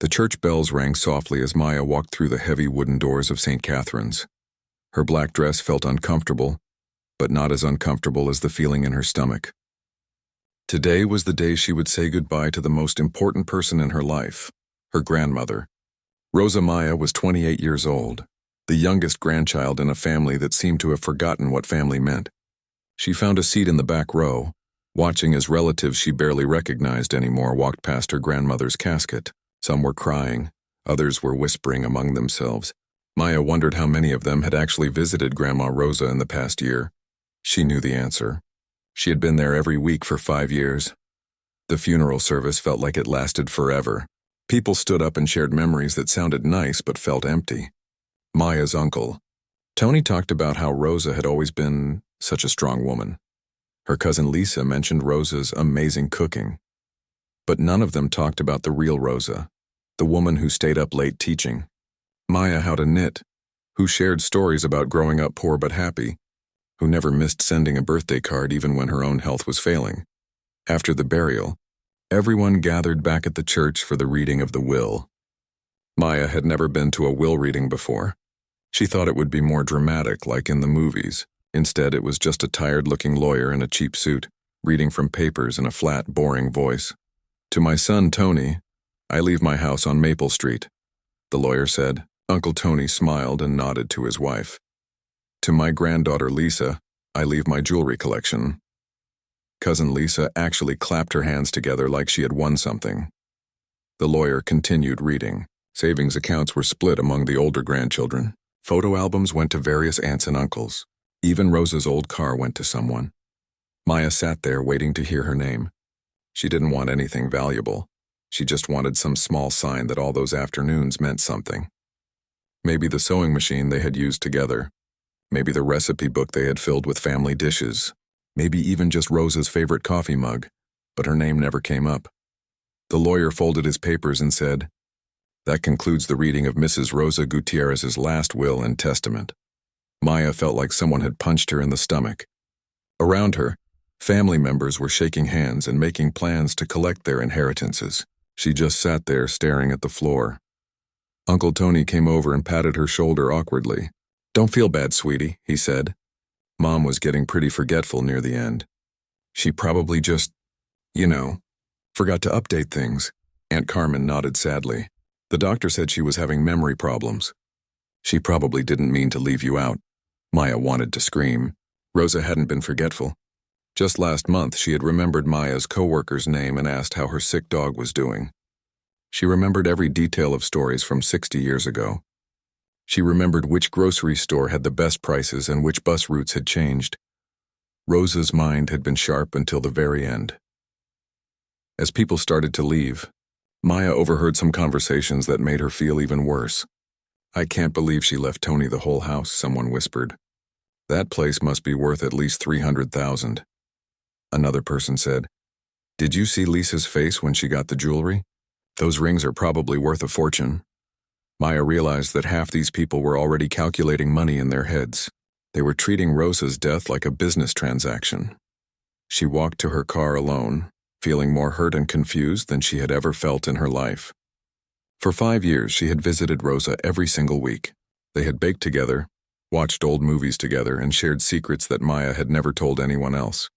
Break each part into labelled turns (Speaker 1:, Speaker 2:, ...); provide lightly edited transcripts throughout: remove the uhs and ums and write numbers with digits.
Speaker 1: The church bells rang softly as Maya walked through the heavy wooden doors of St. Catherine's. Her black dress felt uncomfortable, but not as uncomfortable as the feeling in her stomach. Today was the day she would say goodbye to the most important person in her life, her grandmother. Rosa Maya was 28 years old, the youngest grandchild in a family that seemed to have forgotten what family meant. She found a seat in the back row, watching as relatives she barely recognized anymore walked past her grandmother's casket. Some were crying, others were whispering among themselves. Maya wondered how many of them had actually visited Grandma Rosa in the past year. She knew the answer. She had been there every week for 5 years. The funeral service felt like it lasted forever. People stood up and shared memories that sounded nice but felt empty. Maya's uncle, Tony, talked about how Rosa had always been such a strong woman. Her cousin Lisa mentioned Rosa's amazing cooking. But none of them talked about the real Rosa, the woman who stayed up late teaching. Maya how to knit, who shared stories about growing up poor but happy, who never missed sending a birthday card even when her own health was failing. After the burial, everyone gathered back at the church for the reading of the will. Maya had never been to a will reading before. She thought it would be more dramatic, like in the movies. Instead, it was just a tired-looking lawyer in a cheap suit, reading from papers in a flat, boring voice. "To my son, Tony, I leave my house on Maple Street," the lawyer said. Uncle Tony smiled and nodded to his wife. "To my granddaughter, Lisa, I leave my jewelry collection." Cousin Lisa actually clapped her hands together like she had won something. The lawyer continued reading. Savings accounts were split among the older grandchildren. Photo albums went to various aunts and uncles. Even Rosa's old car went to someone. Maya sat there waiting to hear her name. She didn't want anything valuable. She just wanted some small sign that all those afternoons meant something. Maybe the sewing machine they had used together. Maybe the recipe book they had filled with family dishes. Maybe even just Rosa's favorite coffee mug, but her name never came up. The lawyer folded his papers and said, "That concludes the reading of Mrs. Rosa Gutierrez's last will and testament." Maya felt like someone had punched her in the stomach. Around her, family members were shaking hands and making plans to collect their inheritances. She just sat there staring at the floor. Uncle Tony came over and patted her shoulder awkwardly. "Don't feel bad, sweetie," he said. Mom was getting pretty forgetful near the end. She probably just, forgot to update things. Aunt Carmen nodded sadly. "The doctor said she was having memory problems." "She probably didn't mean to leave you out." Maya wanted to scream. Rosa hadn't been forgetful. Just last month, she had remembered Maya's co-worker's name and asked how her sick dog was doing. She remembered every detail of stories from 60 years ago. She remembered which grocery store had the best prices and which bus routes had changed. Rosa's mind had been sharp until the very end. As people started to leave, Maya overheard some conversations that made her feel even worse. "I can't believe she left Tony the whole house," someone whispered. "That place must be worth at least $300,000. Another person said, "Did you see Lisa's face when she got the jewelry? Those rings are probably worth a fortune." Maya realized that half these people were already calculating money in their heads. They were treating Rosa's death like a business transaction. She walked to her car alone, feeling more hurt and confused than she had ever felt in her life. For 5 years, she had visited Rosa every single week. They had baked together, watched old movies together, and shared secrets that Maya had never told anyone else.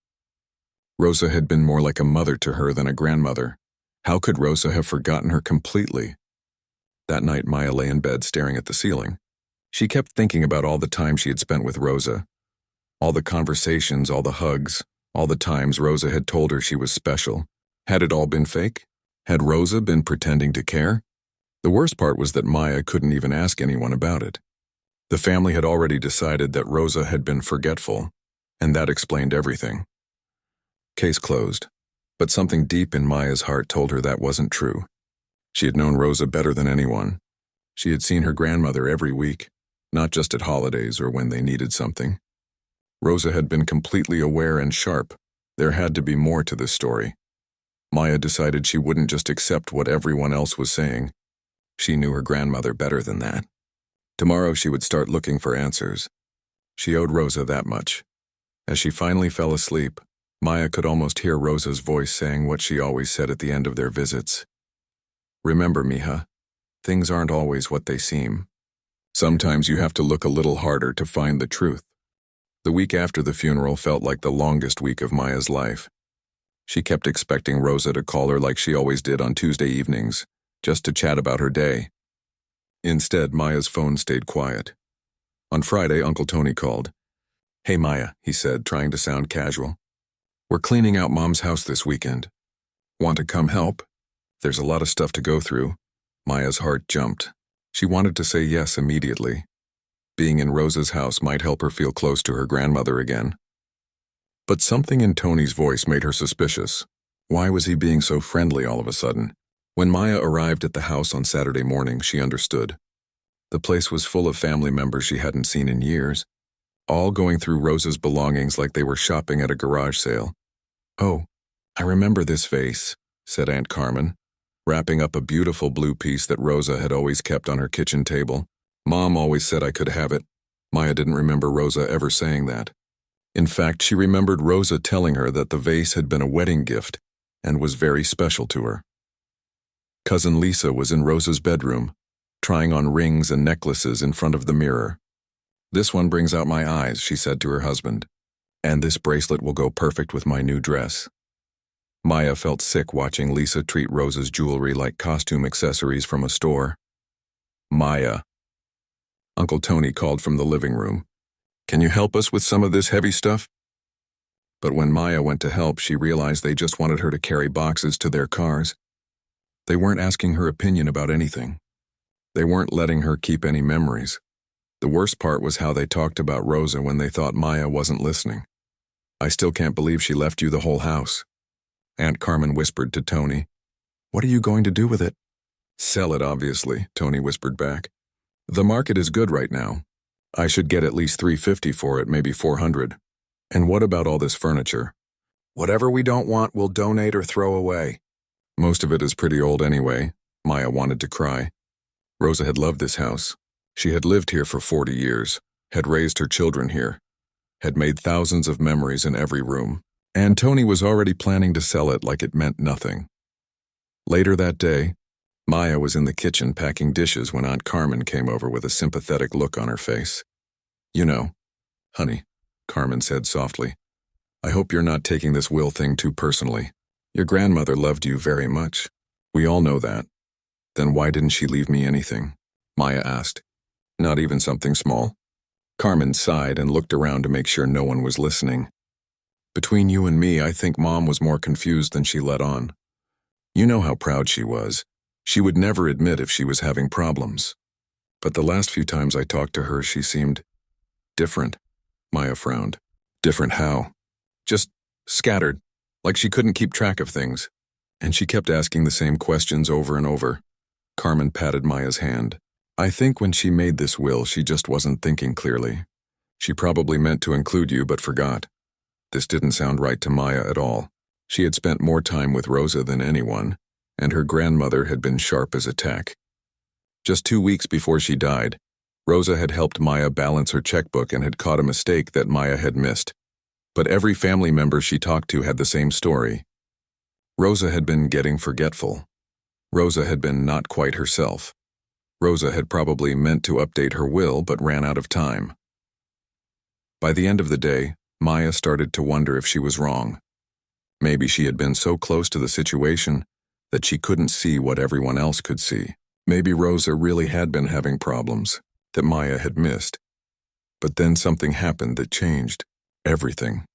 Speaker 1: Rosa had been more like a mother to her than a grandmother. How could Rosa have forgotten her completely? That night, Maya lay in bed staring at the ceiling. She kept thinking about all the time she had spent with Rosa. All the conversations, all the hugs, all the times Rosa had told her she was special. Had it all been fake? Had Rosa been pretending to care? The worst part was that Maya couldn't even ask anyone about it. The family had already decided that Rosa had been forgetful, and that explained everything. Case closed, but something deep in Maya's heart told her that wasn't true. She had known Rosa better than anyone. She had seen her grandmother every week, not just at holidays or when they needed something. Rosa had been completely aware and sharp. There had to be more to this story. Maya decided she wouldn't just accept what everyone else was saying. She knew her grandmother better than that. Tomorrow she would start looking for answers. She owed Rosa that much. As she finally fell asleep, Maya could almost hear Rosa's voice saying what she always said at the end of their visits. "Remember, mija, Things aren't always what they seem. Sometimes you have to look a little harder to find the truth. The week after the funeral felt like the longest week of Maya's life. She kept expecting Rosa to call her like she always did on Tuesday evenings, just to chat about her day. Instead, Maya's phone stayed quiet. On Friday, Uncle Tony called. "Hey Maya," he said, trying to sound casual. "We're cleaning out Mom's house this weekend. Want to come help? There's a lot of stuff to go through." Maya's heart jumped. She wanted to say yes immediately. Being in Rosa's house might help her feel close to her grandmother again. But something in Tony's voice made her suspicious. Why was he being so friendly all of a sudden? When Maya arrived at the house on Saturday morning, she understood. The place was full of family members she hadn't seen in years, all going through Rosa's belongings like they were shopping at a garage sale. "Oh, I remember this vase," said Aunt Carmen, wrapping up a beautiful blue piece that Rosa had always kept on her kitchen table. "Mom always said I could have it." Maya didn't remember Rosa ever saying that. In fact, she remembered Rosa telling her that the vase had been a wedding gift and was very special to her. Cousin Lisa was in Rosa's bedroom, trying on rings and necklaces in front of the mirror. "This one brings out my eyes," she said to her husband. "And this bracelet will go perfect with my new dress." Maya felt sick watching Lisa treat Rosa's jewelry like costume accessories from a store. "Maya." Uncle Tony called from the living room. "Can you help us with some of this heavy stuff?" But when Maya went to help, she realized they just wanted her to carry boxes to their cars. They weren't asking her opinion about anything. They weren't letting her keep any memories. The worst part was how they talked about Rosa when they thought Maya wasn't listening. "I still can't believe she left you the whole house." Aunt Carmen whispered to Tony. "What are you going to do with it?" "Sell it, obviously," Tony whispered back. "The market is good right now. I should get at least $350 for it, maybe $400. And what about all this furniture?" "Whatever we don't want, we'll donate or throw away." "Most of it is pretty old anyway." Maya wanted to cry. Rosa had loved this house. She had lived here for 40 years, had raised her children here, had made thousands of memories in every room, and Tony was already planning to sell it like it meant nothing. Later that day, Maya was in the kitchen packing dishes when Aunt Carmen came over with a sympathetic look on her face. "You know, honey," Carmen said softly, "I hope you're not taking this will thing too personally. Your grandmother loved you very much. We all know that. Then why didn't she leave me anything?" Maya asked. "Not even something small?" Carmen sighed and looked around to make sure no one was listening. "Between you and me, I think Mom was more confused than she let on. You know how proud she was. She would never admit if she was having problems. But the last few times I talked to her, she seemed different." Maya frowned. "Different how?" "Just scattered, like she couldn't keep track of things. And she kept asking the same questions over and over." Carmen patted Maya's hand. "I think when she made this will, she just wasn't thinking clearly. She probably meant to include you but forgot." This didn't sound right to Maya at all. She had spent more time with Rosa than anyone, and her grandmother had been sharp as a tack. Just 2 weeks before she died, Rosa had helped Maya balance her checkbook and had caught a mistake that Maya had missed. But every family member she talked to had the same story. Rosa had been getting forgetful. Rosa had been not quite herself. Rosa had probably meant to update her will but ran out of time. By the end of the day, Maya started to wonder if she was wrong. Maybe she had been so close to the situation that she couldn't see what everyone else could see. Maybe Rosa really had been having problems that Maya had missed. But then something happened that changed everything.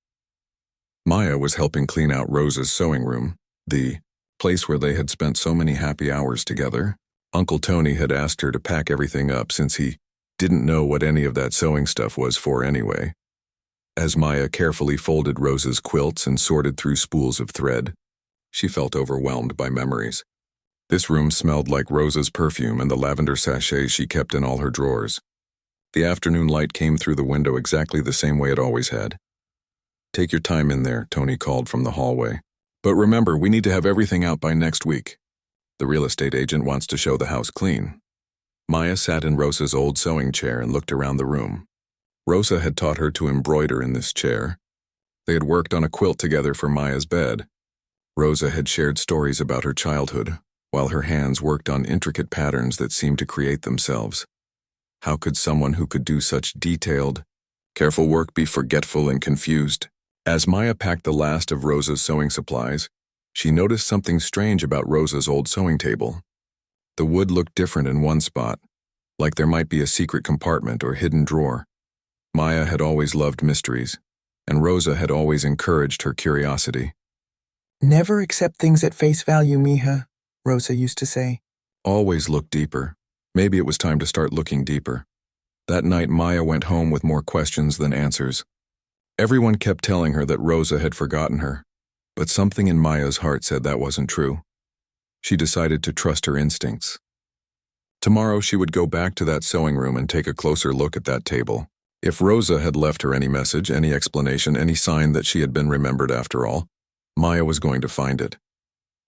Speaker 1: Maya was helping clean out Rosa's sewing room, the place where they had spent so many happy hours together. Uncle Tony had asked her to pack everything up since he didn't know what any of that sewing stuff was for anyway. As Maya carefully folded Rosa's quilts and sorted through spools of thread, she felt overwhelmed by memories. This room smelled like Rosa's perfume and the lavender sachets she kept in all her drawers. The afternoon light came through the window exactly the same way it always had. "Take your time in there," Tony called from the hallway. "But remember, we need to have everything out by next week. The real estate agent wants to show the house clean." Maya sat in Rosa's old sewing chair and looked around the room. Rosa had taught her to embroider in this chair. They had worked on a quilt together for Maya's bed. Rosa had shared stories about her childhood, while her hands worked on intricate patterns that seemed to create themselves. How could someone who could do such detailed, careful work be forgetful and confused? As Maya packed the last of Rosa's sewing supplies, she noticed something strange about Rosa's old sewing table. The wood looked different in one spot, like there might be a secret compartment or hidden drawer. Maya had always loved mysteries, and Rosa had always encouraged her curiosity.
Speaker 2: "Never accept things at face value, mija," Rosa used to say.
Speaker 1: Always look deeper. Maybe it was time to start looking deeper. That night, Maya went home with more questions than answers. Everyone kept telling her that Rosa had forgotten her, but something in Maya's heart said that wasn't true. She decided to trust her instincts. Tomorrow she would go back to that sewing room and take a closer look at that table. If Rosa had left her any message, any explanation, any sign that she had been remembered after all, Maya was going to find it.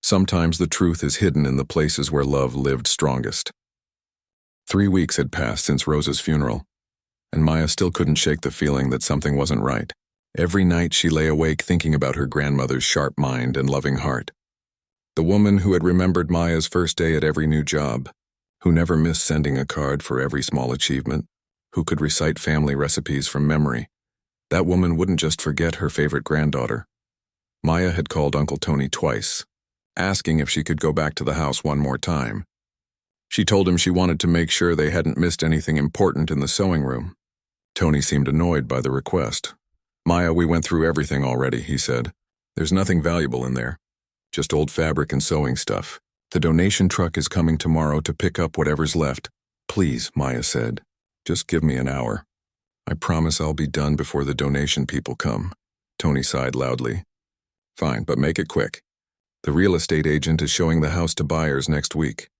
Speaker 1: Sometimes the truth is hidden in the places where love lived strongest. 3 weeks had passed since Rosa's funeral, and Maya still couldn't shake the feeling that something wasn't right. Every night she lay awake thinking about her grandmother's sharp mind and loving heart. The woman who had remembered Maya's first day at every new job, who never missed sending a card for every small achievement, who could recite family recipes from memory. That woman wouldn't just forget her favorite granddaughter. Maya had called Uncle Tony twice, asking if she could go back to the house one more time. She told him she wanted to make sure they hadn't missed anything important in the sewing room. Tony seemed annoyed by the request. "Maya, we went through everything already," he said. "There's nothing valuable in there. Just old fabric and sewing stuff. The donation truck is coming tomorrow to pick up whatever's left. Please," Maya said, "just give me an hour. I promise I'll be done before the donation people come." Tony sighed loudly. "Fine, but make it quick. The real estate agent is showing the house to buyers next week."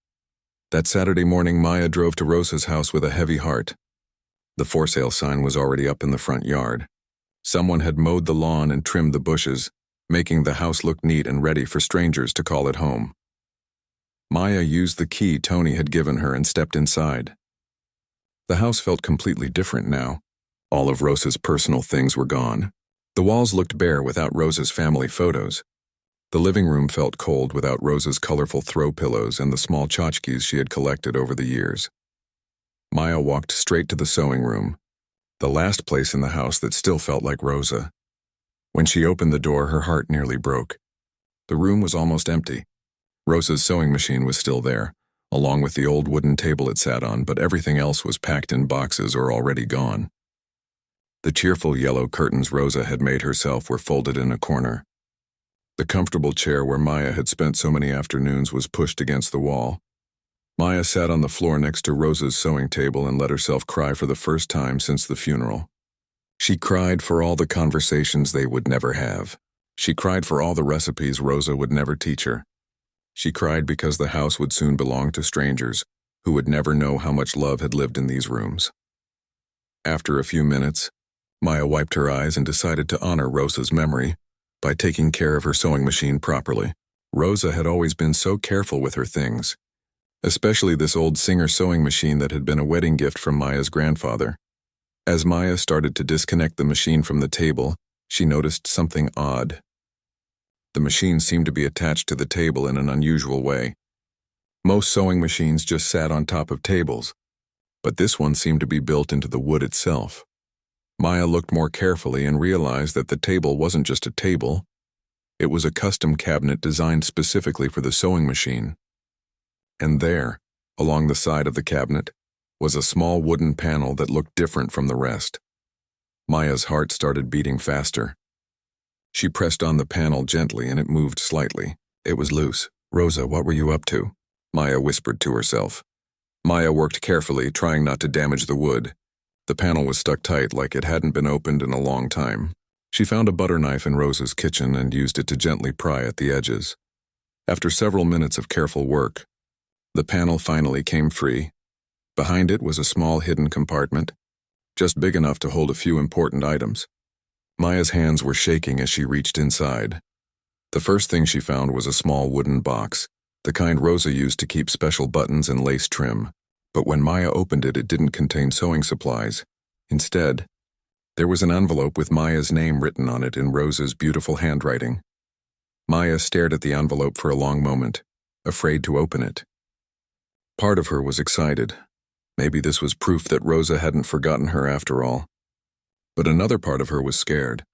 Speaker 1: That Saturday morning, Maya drove to Rosa's house with a heavy heart. The for sale sign was already up in the front yard. Someone had mowed the lawn and trimmed the bushes, making the house look neat and ready for strangers to call it home. Maya used the key Tony had given her and stepped inside. The house felt completely different now. All of Rosa's personal things were gone. The walls looked bare without Rosa's family photos. The living room felt cold without Rosa's colorful throw pillows and the small tchotchkes she had collected over the years. Maya walked straight to the sewing room, the last place in the house that still felt like Rosa. When she opened the door, her heart nearly broke. The room was almost empty. Rosa's sewing machine was still there, along with the old wooden table it sat on, but everything else was packed in boxes or already gone. The cheerful yellow curtains Rosa had made herself were folded in a corner. The comfortable chair where Maya had spent so many afternoons was pushed against the wall. Maya sat on the floor next to Rosa's sewing table and let herself cry for the first time since the funeral. She cried for all the conversations they would never have. She cried for all the recipes Rosa would never teach her. She cried because the house would soon belong to strangers who would never know how much love had lived in these rooms. After a few minutes, Maya wiped her eyes and decided to honor Rosa's memory by taking care of her sewing machine properly. Rosa had always been so careful with her things, especially this old Singer sewing machine that had been a wedding gift from Maya's grandfather. As Maya started to disconnect the machine from the table, she noticed something odd. The machine seemed to be attached to the table in an unusual way. Most sewing machines just sat on top of tables, but this one seemed to be built into the wood itself. Maya looked more carefully and realized that the table wasn't just a table. It was a custom cabinet designed specifically for the sewing machine. And there, along the side of the cabinet, was a small wooden panel that looked different from the rest. Maya's heart started beating faster. She pressed on the panel gently and it moved slightly. It was loose. "Rosa, what were you up to?" Maya whispered to herself. Maya worked carefully, trying not to damage the wood. The panel was stuck tight like it hadn't been opened in a long time. She found a butter knife in Rosa's kitchen and used it to gently pry at the edges. After several minutes of careful work, the panel finally came free. Behind it was a small hidden compartment, just big enough to hold a few important items. Maya's hands were shaking as she reached inside. The first thing she found was a small wooden box, the kind Rosa used to keep special buttons and lace trim. But when Maya opened it, it didn't contain sewing supplies. Instead, there was an envelope with Maya's name written on it in Rosa's beautiful handwriting. Maya stared at the envelope for a long moment. afraid to open it. Part of her was excited. Maybe this was proof that Rosa hadn't forgotten her after all. But another part of her was scared.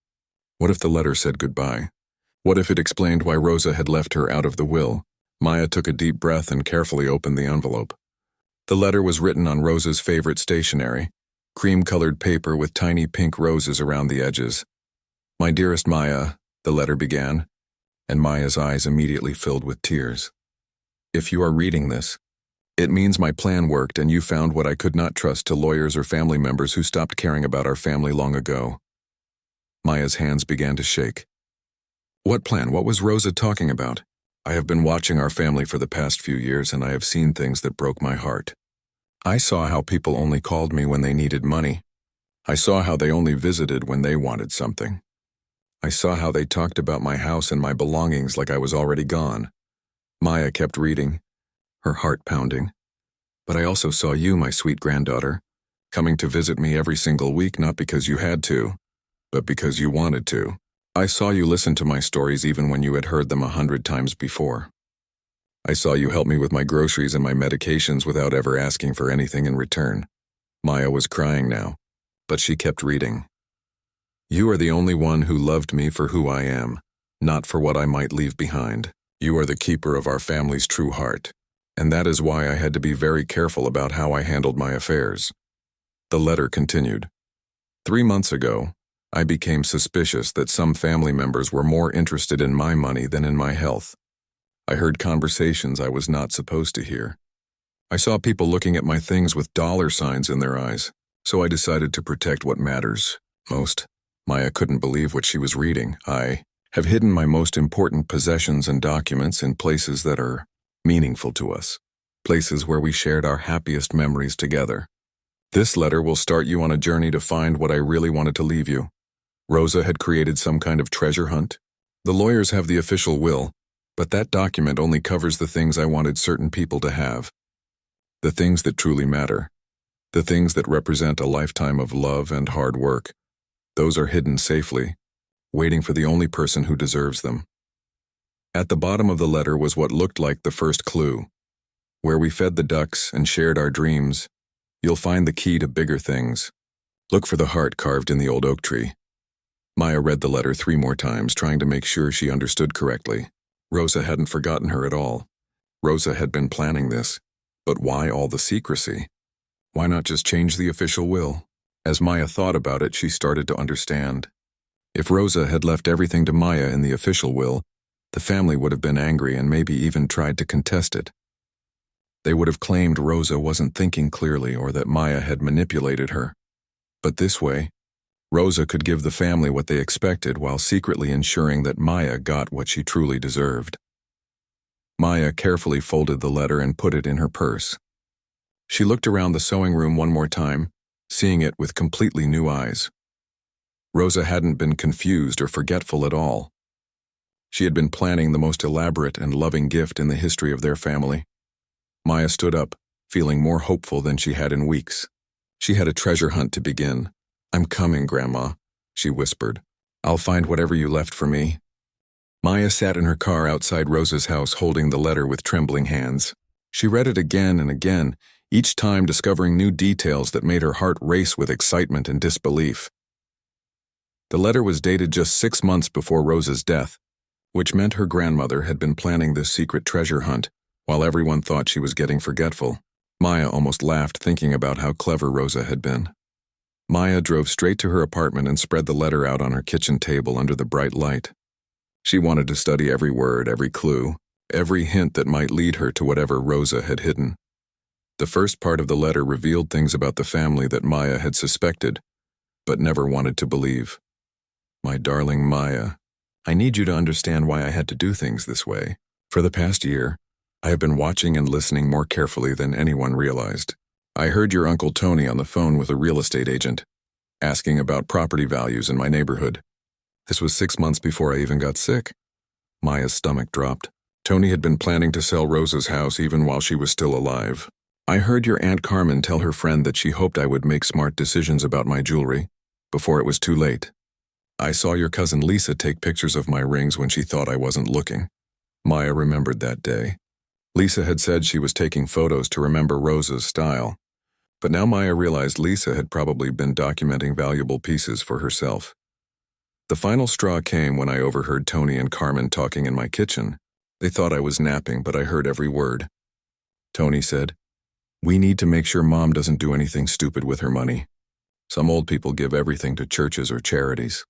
Speaker 1: What if the letter said goodbye? What if it explained why Rosa had left her out of the will? Maya took a deep breath and carefully opened the envelope. The letter was written on Rosa's favorite stationery, cream-colored paper with tiny pink roses around the edges. "My dearest Maya," the letter began, and Maya's eyes immediately filled with tears. "If you are reading this, it means my plan worked and you found what I could not trust to lawyers or family members who stopped caring about our family long ago." Maya's hands began to shake. What plan? What was Rosa talking about? I have been watching our family for the past few years and I have seen things that broke my heart. I saw how people only called me when they needed money. I saw how they only visited when they wanted something. I saw how they talked about my house and my belongings like I was already gone. Maya kept reading, her heart pounding. "But I also saw you, my sweet granddaughter, coming to visit me every single week not because you had to, but because you wanted to. I saw you listen to my stories even when you had heard them 100 times before. I saw you help me with my groceries and my medications without ever asking for anything in return." Maya was crying now, but she kept reading. "You are the only one who loved me for who I am, not for what I might leave behind. You are the keeper of our family's true heart, and that is why I had to be very careful about how I handled my affairs." The letter continued. 3 months ago, I became suspicious that some family members were more interested in my money than in my health. I heard conversations I was not supposed to hear. I saw people looking at my things with dollar signs in their eyes, so I decided to protect what matters most. Maya couldn't believe what she was reading. "I have hidden my most important possessions and documents in places that are meaningful to us, places where we shared our happiest memories together. This letter will start you on a journey to find what I really wanted to leave you." Rosa had created some kind of treasure hunt. The lawyers have the official will, but that document only covers the things I wanted certain people to have. The things that truly matter. The things that represent a lifetime of love and hard work. Those are hidden safely, waiting for the only person who deserves them. At the bottom of the letter was what looked like the first clue. Where we fed the ducks and shared our dreams, you'll find the key to bigger things. Look for the heart carved in the old oak tree. Maya read the letter 3 more times, trying to make sure she understood correctly. Rosa hadn't forgotten her at all. Rosa had been planning this. But why all the secrecy? Why not just change the official will? As Maya thought about it, she started to understand. If Rosa had left everything to Maya in the official will, the family would have been angry and maybe even tried to contest it. They would have claimed Rosa wasn't thinking clearly or that Maya had manipulated her. But this way, Rosa could give the family what they expected while secretly ensuring that Maya got what she truly deserved. Maya carefully folded the letter and put it in her purse. She looked around the sewing room one more time, seeing it with completely new eyes. Rosa hadn't been confused or forgetful at all. She had been planning the most elaborate and loving gift in the history of their family. Maya stood up, feeling more hopeful than she had in weeks. She had a treasure hunt to begin. "I'm coming, Grandma," she whispered. "I'll find whatever you left for me." Maya sat in her car outside Rosa's house holding the letter with trembling hands. She read it again and again, each time discovering new details that made her heart race with excitement and disbelief. The letter was dated just 6 months before Rosa's death, which meant her grandmother had been planning this secret treasure hunt, while everyone thought she was getting forgetful. Maya almost laughed thinking about how clever Rosa had been. Maya drove straight to her apartment and spread the letter out on her kitchen table under the bright light. She wanted to study every word, every clue, every hint that might lead her to whatever Rosa had hidden. The first part of the letter revealed things about the family that Maya had suspected, but never wanted to believe. "My darling Maya, I need you to understand why I had to do things this way. For the past year, I have been watching and listening more carefully than anyone realized. I heard your Uncle Tony on the phone with a real estate agent, asking about property values in my neighborhood. This was 6 months before I even got sick." Maya's stomach dropped. Tony had been planning to sell Rosa's house even while she was still alive. "I heard your Aunt Carmen tell her friend that she hoped I would make smart decisions about my jewelry before it was too late. I saw your cousin Lisa take pictures of my rings when she thought I wasn't looking." Maya remembered that day. Lisa had said she was taking photos to remember Rosa's style, but now Maya realized Lisa had probably been documenting valuable pieces for herself. The final straw came when I overheard Tony and Carmen talking in my kitchen. They thought I was napping, but I heard every word. Tony said, "We need to make sure Mom doesn't do anything stupid with her money. Some old people give everything to churches or charities."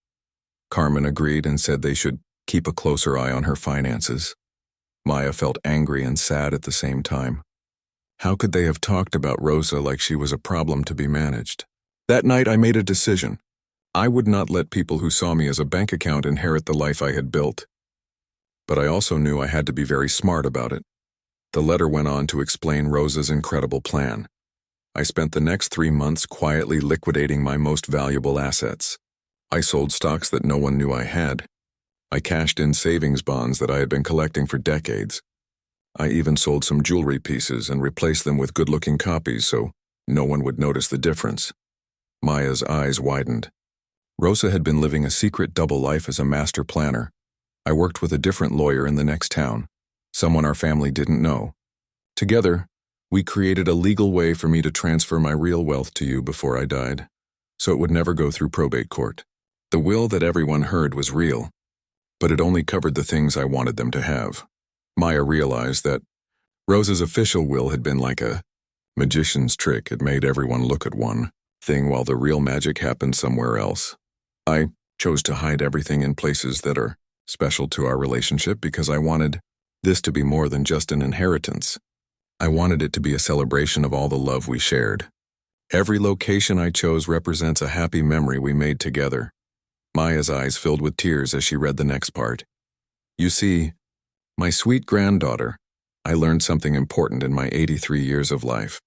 Speaker 1: Carmen agreed and said they should keep a closer eye on her finances. Maya felt angry and sad at the same time. How could they have talked about Rosa like she was a problem to be managed? That night I made a decision. I would not let people who saw me as a bank account inherit the life I had built. But I also knew I had to be very smart about it. The letter went on to explain Rosa's incredible plan. I spent the next 3 months quietly liquidating my most valuable assets. I sold stocks that no one knew I had. I cashed in savings bonds that I had been collecting for decades. I even sold some jewelry pieces and replaced them with good-looking copies so no one would notice the difference. Maya's eyes widened. Rosa had been living a secret double life as a master planner. I worked with a different lawyer in the next town, someone our family didn't know. Together, we created a legal way for me to transfer my real wealth to you before I died, so it would never go through probate court. The will that everyone heard was real, but it only covered the things I wanted them to have. Maya realized that Rosa's official will had been like a magician's trick. It made everyone look at one thing while the real magic happened somewhere else. I chose to hide everything in places that are special to our relationship because I wanted this to be more than just an inheritance. I wanted it to be a celebration of all the love we shared. Every location I chose represents a happy memory we made together. Maya's eyes filled with tears as she read the next part. You see, my sweet granddaughter, I learned something important in my 83 years of life.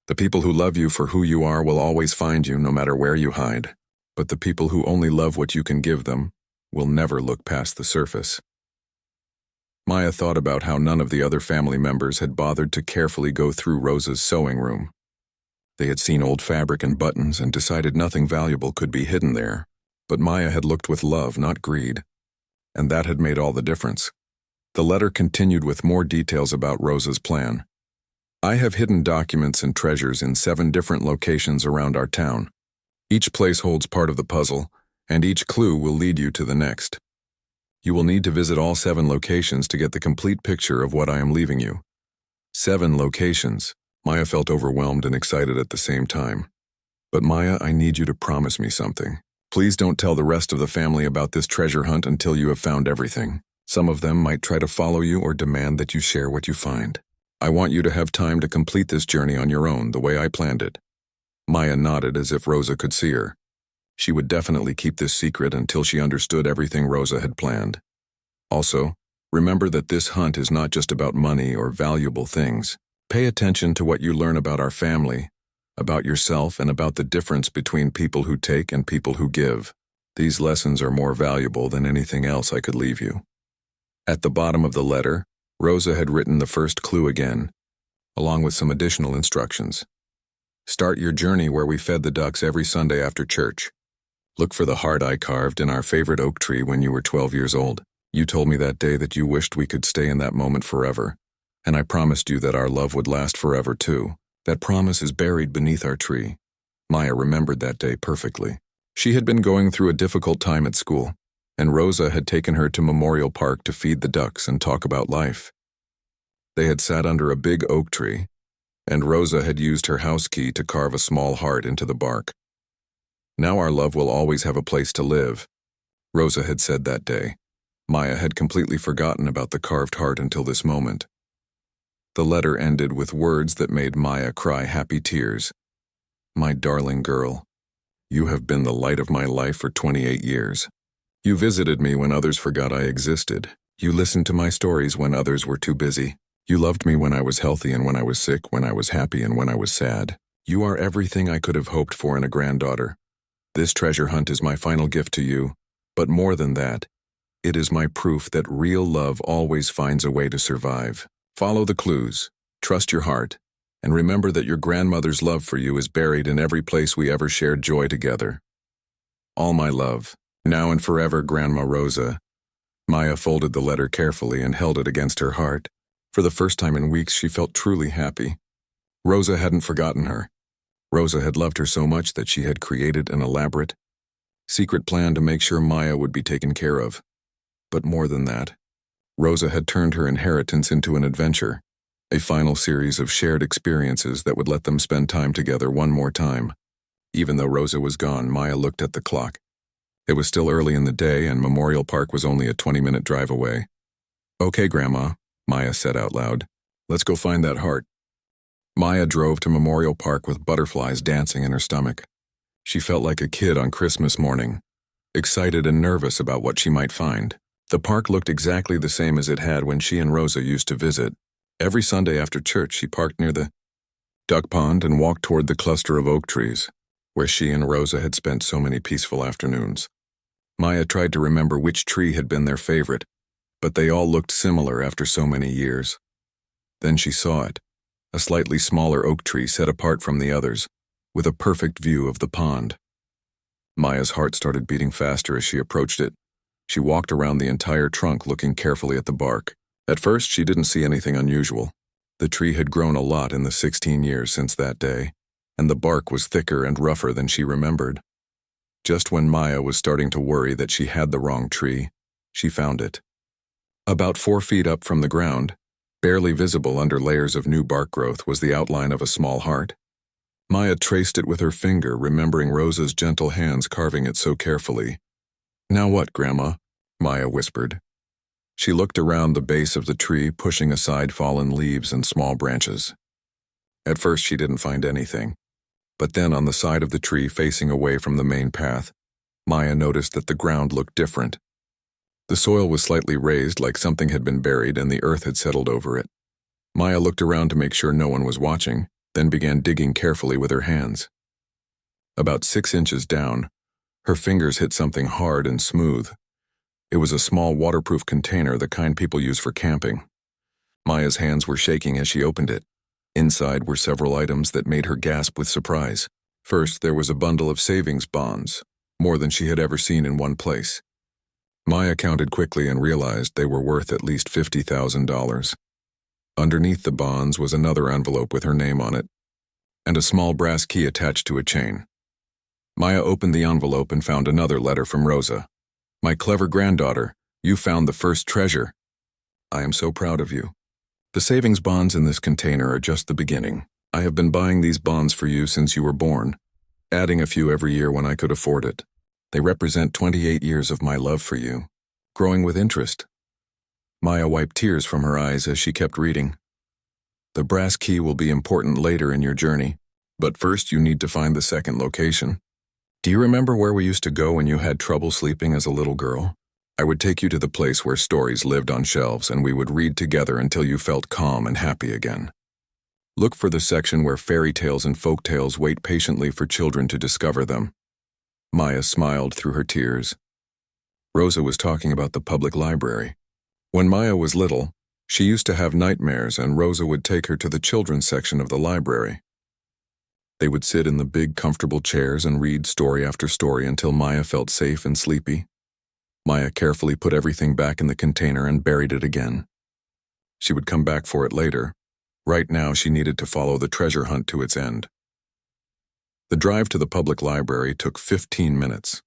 Speaker 1: The people who love you for who you are will always find you no matter where you hide. But the people who only love what you can give them will never look past the surface. Maya thought about how none of the other family members had bothered to carefully go through Rosa's sewing room. They had seen old fabric and buttons and decided nothing valuable could be hidden there. But Maya had looked with love, not greed. And that had made all the difference. The letter continued with more details about Rosa's plan. I have hidden documents and treasures in 7 different locations around our town. Each place holds part of the puzzle, and each clue will lead you to the next. You will need to visit all 7 locations to get the complete picture of what I am leaving you. 7 locations. Maya felt overwhelmed and excited at the same time. But Maya, I need you to promise me something. Please don't tell the rest of the family about this treasure hunt until you have found everything. Some of them might try to follow you or demand that you share what you find. I want you to have time to complete this journey on your own, the way I planned it. Maya nodded as if Rosa could see her. She would definitely keep this secret until she understood everything Rosa had planned. Also, remember that this hunt is not just about money or valuable things. Pay attention to what you learn about our family, about yourself, and about the difference between people who take and people who give. These lessons are more valuable than anything else I could leave you. At the bottom of the letter, Rosa had written the first clue again, along with some additional instructions. Start your journey where we fed the ducks every Sunday after church. Look for the heart I carved in our favorite oak tree when you were 12 years old. You told me that day that you wished we could stay in that moment forever, and I promised you that our love would last forever too. That promise is buried beneath our tree. Maya remembered that day perfectly. She had been going through a difficult time at school, and Rosa had taken her to Memorial Park to feed the ducks and talk about life. They had sat under a big oak tree, and Rosa had used her house key to carve a small heart into the bark. Now our love will always have a place to live, Rosa had said that day. Maya had completely forgotten about the carved heart until this moment. The letter ended with words that made Maya cry happy tears. My darling girl, you have been the light of my life for 28 years. You visited me when others forgot I existed. You listened to my stories when others were too busy. You loved me when I was healthy and when I was sick, when I was happy and when I was sad. You are everything I could have hoped for in a granddaughter. This treasure hunt is my final gift to you, but more than that, it is my proof that real love always finds a way to survive. Follow the clues, trust your heart, and remember that your grandmother's love for you is buried in every place we ever shared joy together. All my love, now and forever, Grandma Rosa. Maya folded the letter carefully and held it against her heart. For the first time in weeks, she felt truly happy. Rosa hadn't forgotten her. Rosa had loved her so much that she had created an elaborate, secret plan to make sure Maya would be taken care of. But more than that, Rosa had turned her inheritance into an adventure, a final series of shared experiences that would let them spend time together one more time. Even though Rosa was gone, Maya looked at the clock. It was still early in the day, and Memorial Park was only a 20-minute drive away. "Okay, Grandma," Maya said out loud. "Let's go find that heart." Maya drove to Memorial Park with butterflies dancing in her stomach. She felt like a kid on Christmas morning, excited and nervous about what she might find. The park looked exactly the same as it had when she and Rosa used to visit. Every Sunday after church, she parked near the duck pond and walked toward the cluster of oak trees, where she and Rosa had spent so many peaceful afternoons. Maya tried to remember which tree had been their favorite, but they all looked similar after so many years. Then she saw it, a slightly smaller oak tree set apart from the others, with a perfect view of the pond. Maya's heart started beating faster as she approached it. She walked around the entire trunk looking carefully at the bark. At first, she didn't see anything unusual. The tree had grown a lot in the 16 years since that day, and the bark was thicker and rougher than she remembered. Just when Maya was starting to worry that she had the wrong tree, she found it. About 4 feet up from the ground, barely visible under layers of new bark growth, was the outline of a small heart. Maya traced it with her finger, remembering Rosa's gentle hands carving it so carefully. "Now what, Grandma?" Maya whispered. She looked around the base of the tree, pushing aside fallen leaves and small branches. At first, she didn't find anything. But then on the side of the tree facing away from the main path, Maya noticed that the ground looked different. The soil was slightly raised, like something had been buried and the earth had settled over it. Maya looked around to make sure no one was watching, then began digging carefully with her hands. About 6 inches down, her fingers hit something hard and smooth. It was a small waterproof container, the kind people use for camping. Maya's hands were shaking as she opened it. Inside were several items that made her gasp with surprise. First, there was a bundle of savings bonds, more than she had ever seen in one place. Maya counted quickly and realized they were worth at least $50,000. Underneath the bonds was another envelope with her name on it, and a small brass key attached to a chain. Maya opened the envelope and found another letter from Rosa. "My clever granddaughter, you found the first treasure. I am so proud of you. The savings bonds in this container are just the beginning. I have been buying these bonds for you since you were born, adding a few every year when I could afford it. They represent 28 years of my love for you, growing with interest." Maya wiped tears from her eyes as she kept reading. "The brass key will be important later in your journey, but first you need to find the second location. Do you remember where we used to go when you had trouble sleeping as a little girl? I would take you to the place where stories lived on shelves, and we would read together until you felt calm and happy again. Look for the section where fairy tales and folk tales wait patiently for children to discover them." Maya smiled through her tears. Rosa was talking about the public library. When Maya was little, she used to have nightmares, and Rosa would take her to the children's section of the library. They would sit in the big, comfortable chairs and read story after story until Maya felt safe and sleepy. Maya carefully put everything back in the container and buried it again. She would come back for it later. Right now, she needed to follow the treasure hunt to its end. The drive to the public library took 15 minutes.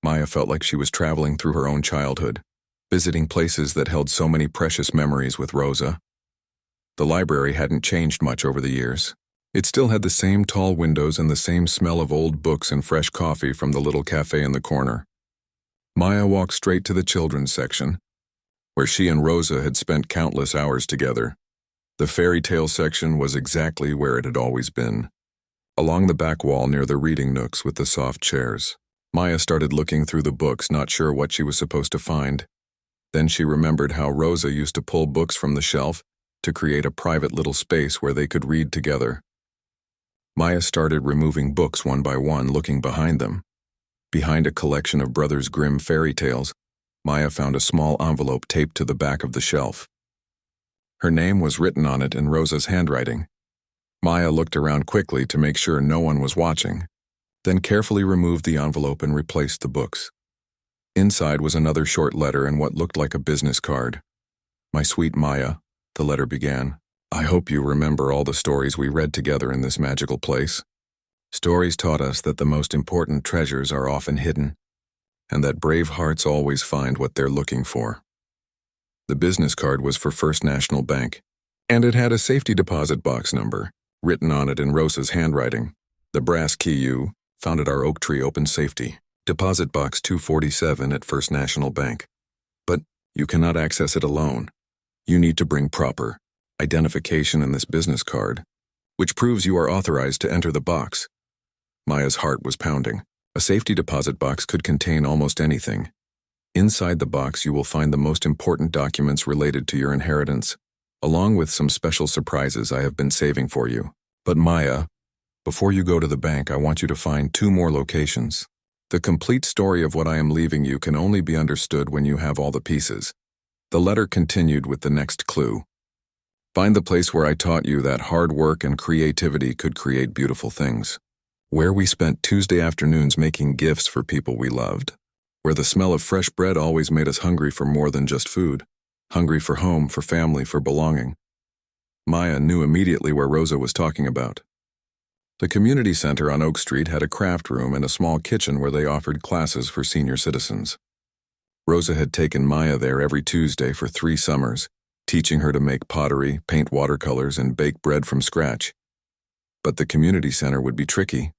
Speaker 1: Maya felt like she was traveling through her own childhood, visiting places that held so many precious memories with Rosa. The library hadn't changed much over the years. It still had the same tall windows and the same smell of old books and fresh coffee from the little cafe in the corner. Maya walked straight to the children's section, where she and Rosa had spent countless hours together. The fairy tale section was exactly where it had always been, along the back wall near the reading nooks with the soft chairs. Maya started looking through the books, not sure what she was supposed to find. Then she remembered how Rosa used to pull books from the shelf to create a private little space where they could read together. Maya started removing books one by one, looking behind them. Behind a collection of Brothers Grimm fairy tales, Maya found a small envelope taped to the back of the shelf. Her name was written on it in Rosa's handwriting. Maya looked around quickly to make sure no one was watching, then carefully removed the envelope and replaced the books. Inside was another short letter and what looked like a business card. "My sweet Maya, The letter began, "I hope you remember all the stories we read together in this magical place. Stories taught us that the most important treasures are often hidden, and that brave hearts always find what they're looking for." The business card was for First National Bank, and it had a safety deposit box number written on it in Rosa's handwriting. "The brass key you found at our oak tree open safety. Deposit box 247 at First National Bank. But you cannot access it alone. You need to bring proper identification in this business card, which proves you are authorized to enter the box." Maya's heart was pounding. A safety deposit box could contain almost anything. Inside the box you will find the most important documents related to your inheritance, along with some special surprises I have been saving for you. But Maya, before you go to the bank, I want you to find 2 more locations. The complete story of what I am leaving you can only be understood when you have all the pieces. The letter continued with the next clue. "Find the place where I taught you that hard work and creativity could create beautiful things. Where we spent Tuesday afternoons making gifts for people we loved. Where the smell of fresh bread always made us hungry for more than just food. Hungry for home, for family, for belonging." Maya knew immediately where Rosa was talking about. The community center on Oak Street had a craft room and a small kitchen where they offered classes for senior citizens. Rosa had taken Maya there every Tuesday for 3 summers, teaching her to make pottery, paint watercolors, and bake bread from scratch. But the community center would be tricky.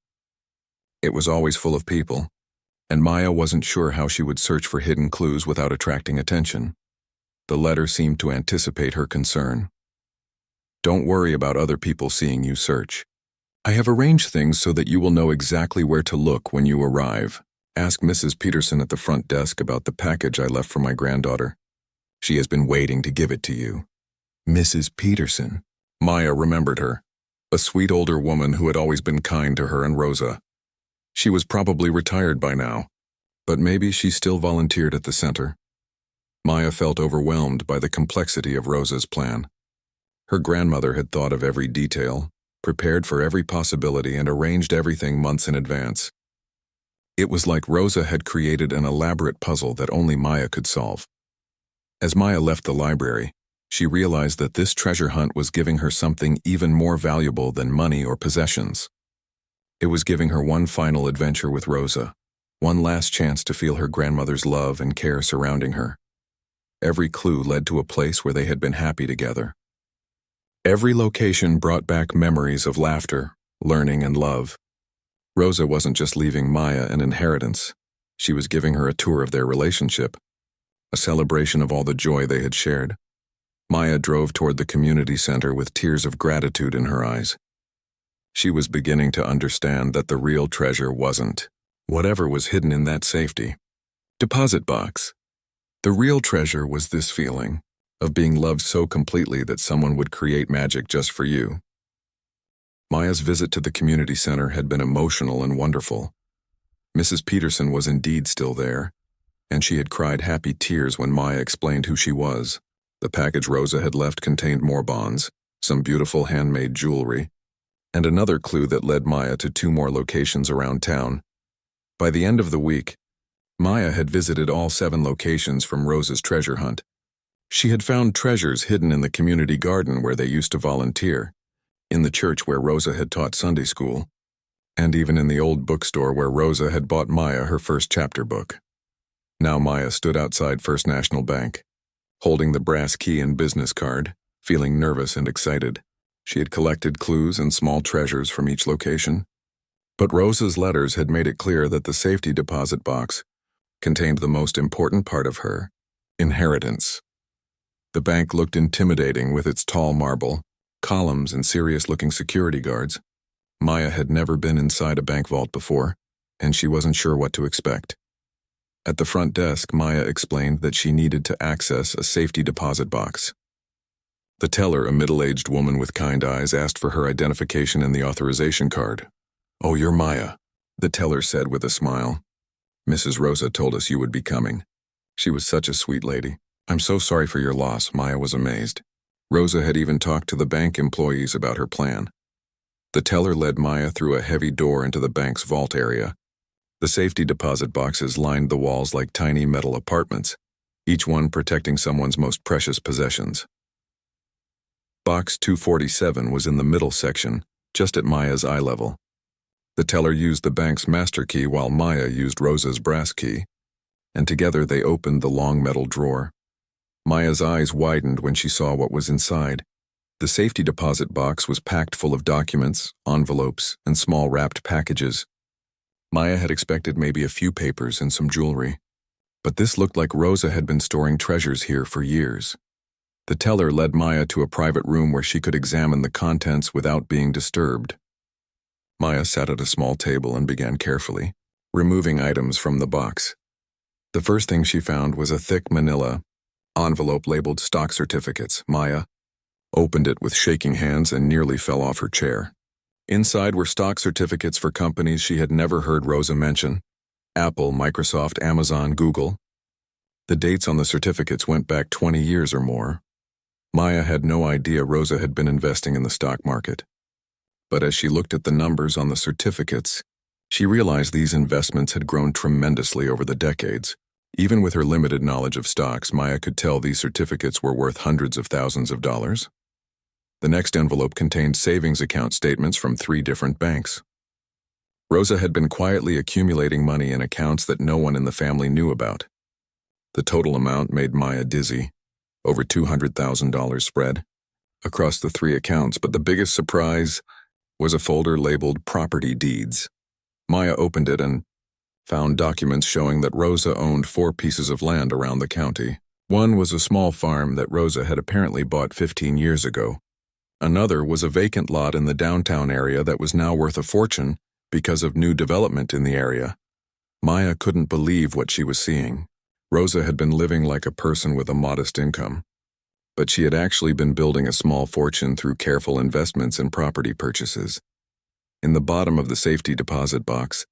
Speaker 1: It was always full of people, and Maya wasn't sure how she would search for hidden clues without attracting attention. The letter seemed to anticipate her concern. "Don't worry about other people seeing you search. I have arranged things so that you will know exactly where to look when you arrive. Ask Mrs. Peterson at the front desk about the package I left for my granddaughter. She has been waiting to give it to you." Mrs. Peterson. Maya remembered her. A sweet older woman who had always been kind to her and Rosa. She was probably retired by now, but maybe she still volunteered at the center. Maya felt overwhelmed by the complexity of Rosa's plan. Her grandmother had thought of every detail, prepared for every possibility, and arranged everything months in advance. It was like Rosa had created an elaborate puzzle that only Maya could solve. As Maya left the library, she realized that this treasure hunt was giving her something even more valuable than money or possessions. It was giving her one final adventure with Rosa, one last chance to feel her grandmother's love and care surrounding her. Every clue led to a place where they had been happy together. Every location brought back memories of laughter, learning, and love. Rosa wasn't just leaving Maya an inheritance. She was giving her a tour of their relationship, a celebration of all the joy they had shared. Maya drove toward the community center with tears of gratitude in her eyes. She was beginning to understand that the real treasure wasn't whatever was hidden in that safety deposit box. The real treasure was this feeling of being loved so completely that someone would create magic just for you. Maya's visit to the community center had been emotional and wonderful. Mrs. Peterson was indeed still there, and she had cried happy tears when Maya explained who she was. The package Rosa had left contained more bonds, some beautiful handmade jewelry, and another clue that led Maya to 2 more locations around town. By the end of the week, Maya had visited all 7 locations from Rosa's treasure hunt. She had found treasures hidden in the community garden where they used to volunteer, in the church where Rosa had taught Sunday school, and even in the old bookstore where Rosa had bought Maya her first chapter book. Now Maya stood outside First National Bank, holding the brass key and business card, feeling nervous and excited. She had collected clues and small treasures from each location, but Rosa's letters had made it clear that the safety deposit box contained the most important part of her inheritance. The bank looked intimidating with its tall marble, columns, and serious-looking security guards. Maya had never been inside a bank vault before, and she wasn't sure what to expect. At the front desk, Maya explained that she needed to access a safety deposit box. The teller, a middle-aged woman with kind eyes, asked for her identification and the authorization card. "Oh, you're Maya," the teller said with a smile. "Mrs. Rosa told us you would be coming. She was such a sweet lady. I'm so sorry for your loss." Maya was amazed. Rosa had even talked to the bank employees about her plan. The teller led Maya through a heavy door into the bank's vault area. The safety deposit boxes lined the walls like tiny metal apartments, each one protecting someone's most precious possessions. Box 247 was in the middle section, just at Maya's eye level. The teller used the bank's master key while Maya used Rosa's brass key, and together they opened the long metal drawer. Maya's eyes widened when she saw what was inside. The safety deposit box was packed full of documents, envelopes, and small wrapped packages. Maya had expected maybe a few papers and some jewelry, but this looked like Rosa had been storing treasures here for years. The teller led Maya to a private room where she could examine the contents without being disturbed. Maya sat at a small table and began carefully removing items from the box. The first thing she found was a thick manila envelope labeled stock certificates. Maya opened it with shaking hands and nearly fell off her chair. Inside were stock certificates for companies she had never heard Rosa mention: Apple, Microsoft, Amazon, Google. The dates on the certificates went back 20 years or more. Maya had no idea Rosa had been investing in the stock market. But as she looked at the numbers on the certificates, she realized these investments had grown tremendously over the decades. Even with her limited knowledge of stocks, Maya could tell these certificates were worth hundreds of thousands of dollars. The next envelope contained savings account statements from 3 different banks. Rosa had been quietly accumulating money in accounts that no one in the family knew about. The total amount made Maya dizzy, over $200,000 spread across the 3 accounts, but the biggest surprise was a folder labeled Property Deeds. Maya opened it and found documents showing that Rosa owned 4 pieces of land around the county. One was a small farm that Rosa had apparently bought 15 years ago. Another was a vacant lot in the downtown area that was now worth a fortune because of new development in the area. Maya couldn't believe what she was seeing. Rosa had been living like a person with a modest income, but she had actually been building a small fortune through careful investments in property purchases. In the bottom of the safety deposit box,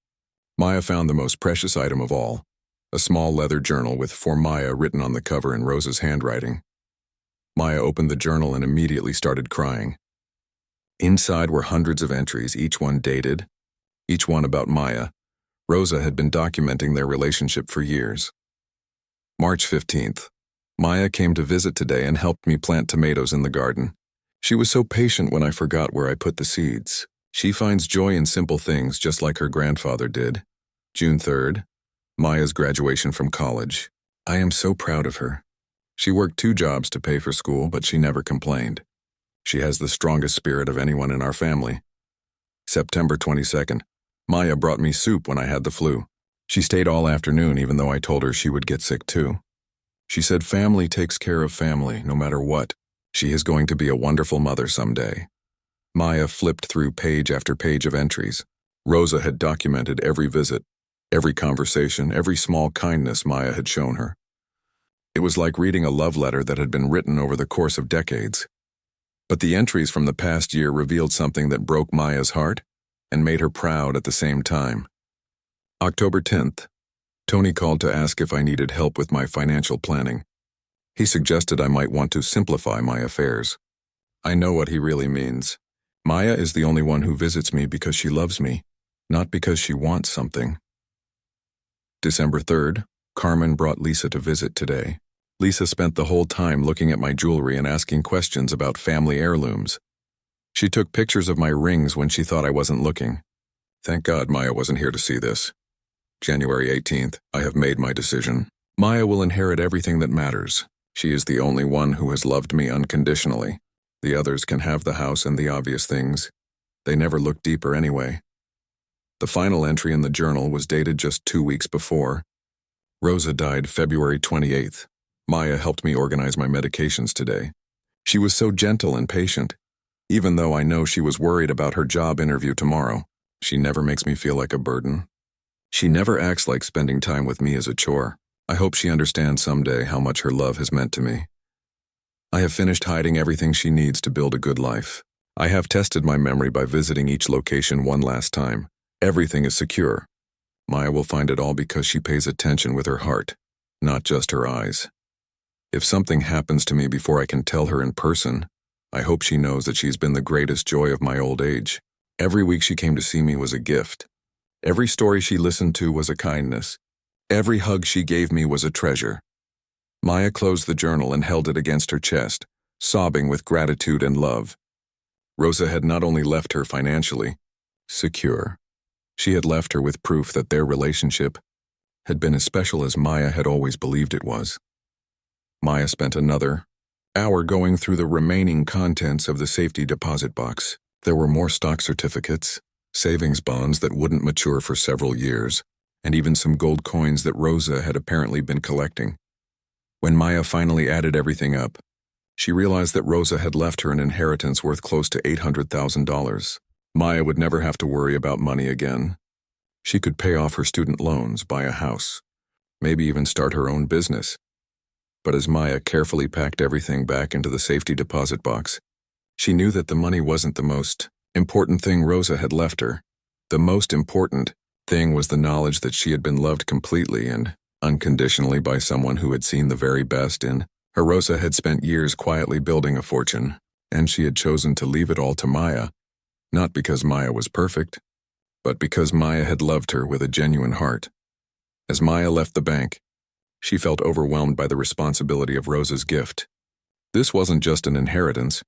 Speaker 1: Maya found the most precious item of all, a small leather journal with "For Maya" written on the cover in Rosa's handwriting. Maya opened the journal and immediately started crying. Inside were hundreds of entries, each one dated, each one about Maya. Rosa had been documenting their relationship for years. March 15th. Maya came to visit today and helped me plant tomatoes in the garden. She was so patient when I forgot where I put the seeds. She finds joy in simple things just like her grandfather did. June 3rd. Maya's graduation from college. I am so proud of her. She worked 2 jobs to pay for school, but she never complained. She has the strongest spirit of anyone in our family. September 22nd. Maya brought me soup when I had the flu. She stayed all afternoon even though I told her she would get sick too. She said family takes care of family, no matter what. She is going to be a wonderful mother someday. Maya flipped through page after page of entries. Rosa had documented every visit, every conversation, every small kindness Maya had shown her. It was like reading a love letter that had been written over the course of decades. But the entries from the past year revealed something that broke Maya's heart and made her proud at the same time. October 10th. Tony called to ask if I needed help with my financial planning. He suggested I might want to simplify my affairs. I know what he really means. Maya is the only one who visits me because she loves me, not because she wants something. December 3rd. Carmen brought Lisa to visit today. Lisa spent the whole time looking at my jewelry and asking questions about family heirlooms. She took pictures of my rings when she thought I wasn't looking. Thank God Maya wasn't here to see this. January 18th. I have made my decision. Maya will inherit everything that matters. She is the only one who has loved me unconditionally. The others can have the house and the obvious things. They never look deeper anyway. The final entry in the journal was dated just 2 weeks before. Rosa died February 28th. Maya helped me organize my medications today. She was so gentle and patient. Even though I know she was worried about her job interview tomorrow, she never makes me feel like a burden. She never acts like spending time with me is a chore. I hope she understands someday how much her love has meant to me. I have finished hiding everything she needs to build a good life. I have tested my memory by visiting each location one last time. Everything is secure. Maya will find it all because she pays attention with her heart, not just her eyes. If something happens to me before I can tell her in person, I hope she knows that she's been the greatest joy of my old age. Every week she came to see me was a gift. Every story she listened to was a kindness. Every hug she gave me was a treasure. Maya closed the journal and held it against her chest. sobbing with gratitude and love. Rosa had not only left her financially secure, she had left her with proof that their relationship had been as special as Maya had always believed it was. Maya spent another hour going through the remaining contents of the safety deposit box. There were more stock certificates, savings bonds that wouldn't mature for several years, and even some gold coins that Rosa had apparently been collecting. When Maya finally added everything up, she realized that Rosa had left her an inheritance worth close to $800,000. Maya would never have to worry about money again. She could pay off her student loans, buy a house, maybe even start her own business. But as Maya carefully packed everything back into the safety deposit box, she knew that the money wasn't the most important thing Rosa had left her. The most important thing was the knowledge that she had been loved completely and unconditionally by someone who had seen the very best in her. Rosa had spent years quietly building a fortune, and she had chosen to leave it all to Maya, not because Maya was perfect, but because Maya had loved her with a genuine heart. As Maya left the bank, she felt overwhelmed by the responsibility of Rosa's gift. This wasn't just an inheritance,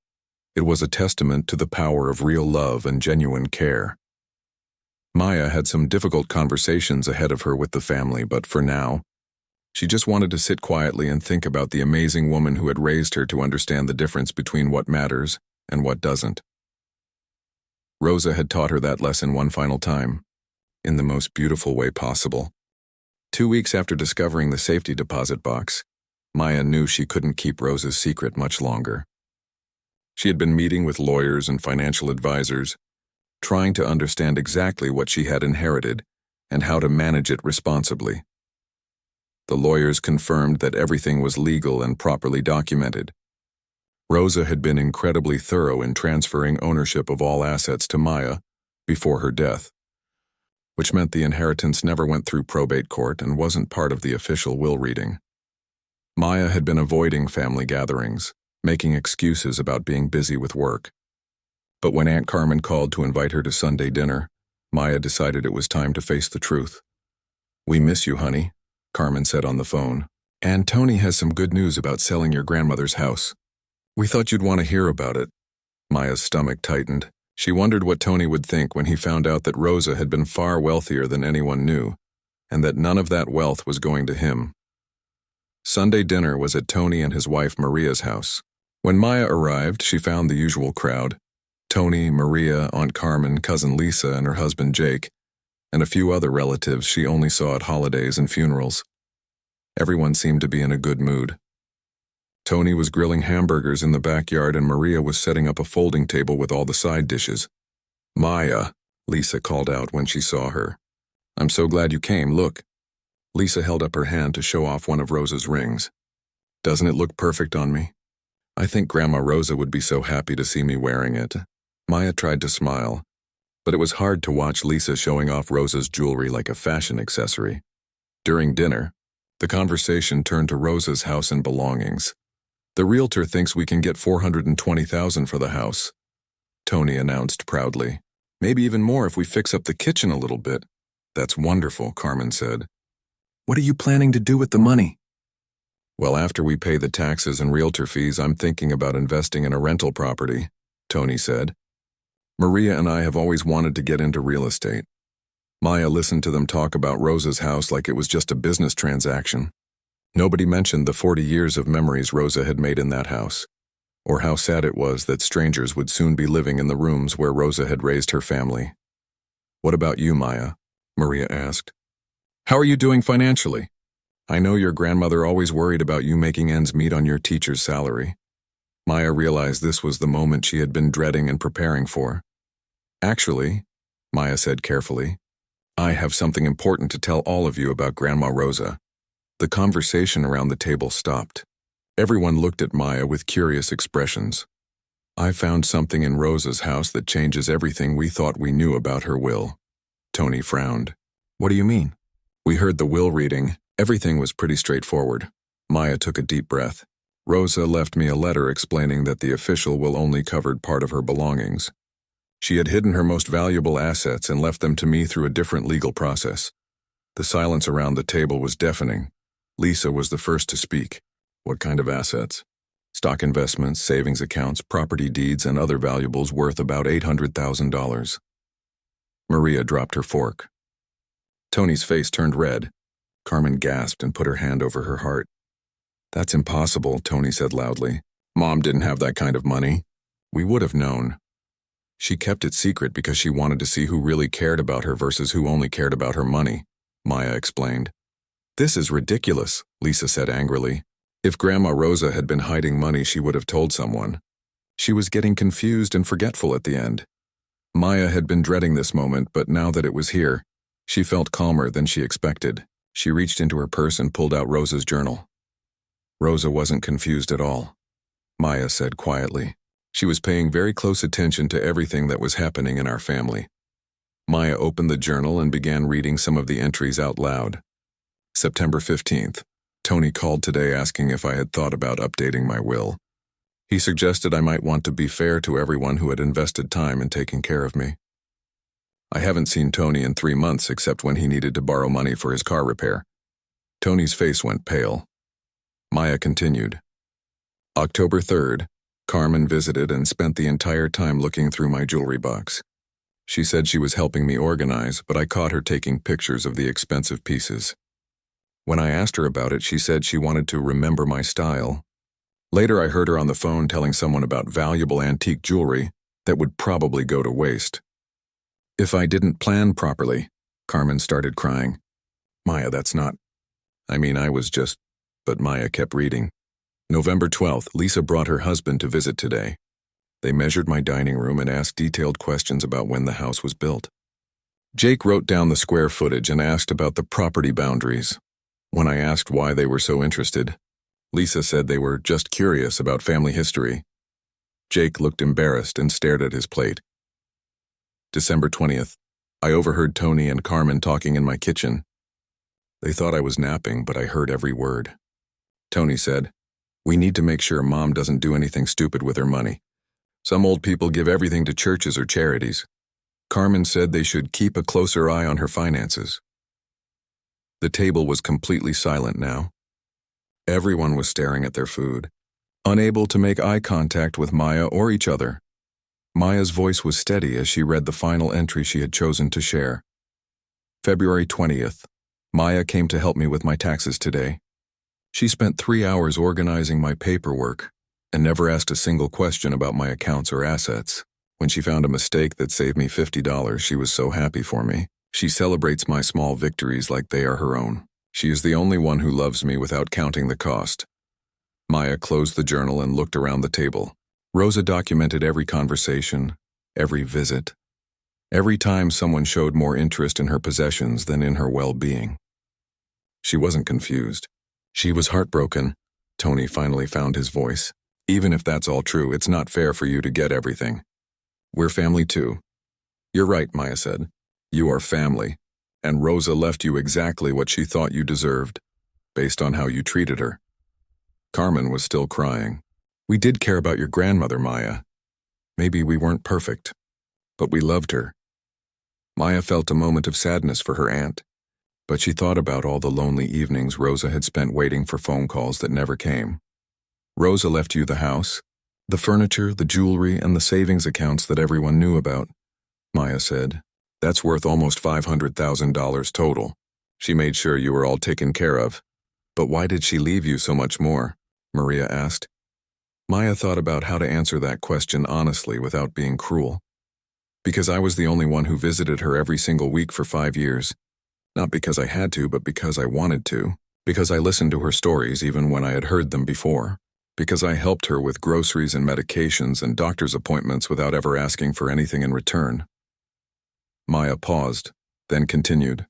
Speaker 1: it was a testament to the power of real love and genuine care. Maya had some difficult conversations ahead of her with the family, but for now, she just wanted to sit quietly and think about the amazing woman who had raised her to understand the difference between what matters and what doesn't. Rosa had taught her that lesson one final time, in the most beautiful way possible. 2 weeks after discovering the safety deposit box, Maya knew she couldn't keep Rosa's secret much longer. She had been meeting with lawyers and financial advisors, trying to understand exactly what she had inherited and how to manage it responsibly. The lawyers confirmed that everything was legal and properly documented. Rosa had been incredibly thorough in transferring ownership of all assets to Maya before her death, which meant the inheritance never went through probate court and wasn't part of the official will reading. Maya had been avoiding family gatherings, making excuses about being busy with work. But when Aunt Carmen called to invite her to Sunday dinner, Maya decided it was time to face the truth. "We miss you, honey," Carmen said on the phone. "And Tony has some good news about selling your grandmother's house. We thought you'd want to hear about it." Maya's stomach tightened. She wondered what Tony would think when he found out that Rosa had been far wealthier than anyone knew, and that none of that wealth was going to him. Sunday dinner was at Tony and his wife Maria's house. When Maya arrived, she found the usual crowd: Tony, Maria, Aunt Carmen, cousin Lisa, and her husband Jake, and a few other relatives she only saw at holidays and funerals. Everyone seemed to be in a good mood. Tony was grilling hamburgers in the backyard and Maria was setting up a folding table with all the side dishes. "Maya," Lisa called out when she saw her. "I'm so glad you came, look." Lisa held up her hand to show off one of Rosa's rings. "Doesn't it look perfect on me? I think Grandma Rosa would be so happy to see me wearing it." Maya tried to smile, but it was hard to watch Lisa showing off Rosa's jewelry like a fashion accessory. During dinner, the conversation turned to Rosa's house and belongings. "The realtor thinks we can get $420,000 for the house," Tony announced proudly. "Maybe even more if we fix up the kitchen a little bit." "That's wonderful," Carmen said. "What are you planning to do with the money?" "Well, after we pay the taxes and realtor fees, I'm thinking about investing in a rental property," Tony said. "Maria and I have always wanted to get into real estate." Maya listened to them talk about Rosa's house like it was just a business transaction. Nobody mentioned the 40 years of memories Rosa had made in that house, or how sad it was that strangers would soon be living in the rooms where Rosa had raised her family. "What about you, Maya?" Maria asked. "How are you doing financially? I know your grandmother always worried about you making ends meet on your teacher's salary." Maya realized this was the moment she had been dreading and preparing for. "Actually," Maya said carefully, "I have something important to tell all of you about Grandma Rosa." The conversation around the table stopped. Everyone looked at Maya with curious expressions. "I found something in Rosa's house that changes everything we thought we knew about her will." Tony frowned. "What do you mean?" "We heard the will reading. Everything was pretty straightforward." Maya took a deep breath. "Rosa left me a letter explaining that the official will only covered part of her belongings. She had hidden her most valuable assets and left them to me through a different legal process." The silence around the table was deafening. Lisa was the first to speak. "What kind of assets?" Stock investments, savings accounts, property deeds, and other valuables worth about $800,000. Maria dropped her fork. Tony's face turned red. Carmen gasped and put her hand over her heart. "That's impossible," Tony said loudly. "Mom didn't have that kind of money. We would have known." She kept it secret because she wanted to see who really cared about her versus who only cared about her money, Maya explained. "This is ridiculous," Lisa said angrily. If Grandma Rosa had been hiding money, she would have told someone. She was getting confused and forgetful at the end. Maya had been dreading this moment, but now that it was here, she felt calmer than she expected. She reached into her purse and pulled out Rosa's journal. Rosa wasn't confused at all, Maya said quietly. She was paying very close attention to everything that was happening in our family. Maya opened the journal and began reading some of the entries out loud. September 15th. Tony called today asking if I had thought about updating my will. He suggested I might want to be fair to everyone who had invested time in taking care of me. I haven't seen Tony in 3 months except when he needed to borrow money for his car repair. Tony's face went pale. Maya continued. October 3rd, Carmen visited and spent the entire time looking through my jewelry box. She said she was helping me organize, but I caught her taking pictures of the expensive pieces. When I asked her about it, she said she wanted to remember my style. Later, I heard her on the phone telling someone about valuable antique jewelry that would probably go to waste. If I didn't plan properly, Carmen started crying. Maya, that's not... I was just... But Maya kept reading. November 12th, Lisa brought her husband to visit today. They measured my dining room and asked detailed questions about when the house was built. Jake wrote down the square footage and asked about the property boundaries. When I asked why they were so interested, Lisa said they were just curious about family history. Jake looked embarrassed and stared at his plate. December 20th, I overheard Tony and Carmen talking in my kitchen. They thought I was napping, but I heard every word. Tony said, "We need to make sure Mom doesn't do anything stupid with her money. Some old people give everything to churches or charities." Carmen said they should keep a closer eye on her finances. The table was completely silent now. Everyone was staring at their food, unable to make eye contact with Maya or each other. Maya's voice was steady as she read the final entry she had chosen to share. February 20th. Maya came to help me with my taxes today. She spent 3 hours organizing my paperwork and never asked a single question about my accounts or assets. When she found a mistake that saved me $50, she was so happy for me. She celebrates my small victories like they are her own. She is the only one who loves me without counting the cost. Maya closed the journal and looked around the table. Rosa documented every conversation, every visit, every time someone showed more interest in her possessions than in her well-being. She wasn't confused. She was heartbroken. Tony finally found his voice. "Even if that's all true, it's not fair for you to get everything. We're family too." "You're right," Maya said. "You are family, and Rosa left you exactly what she thought you deserved, based on how you treated her." Carmen was still crying. "We did care about your grandmother, Maya. Maybe we weren't perfect, but we loved her." Maya felt a moment of sadness for her aunt, but she thought about all the lonely evenings Rosa had spent waiting for phone calls that never came. "Rosa left you the house, the furniture, the jewelry, and the savings accounts that everyone knew about," Maya said. "That's worth almost $500,000 total. She made sure you were all taken care of. But why did she leave you so much more?" Maria asked. Maya thought about how to answer that question honestly without being cruel. "Because I was the only one who visited her every single week for 5 years. Not because I had to, but because I wanted to. Because I listened to her stories even when I had heard them before. Because I helped her with groceries and medications and doctor's appointments without ever asking for anything in return." Maya paused, then continued.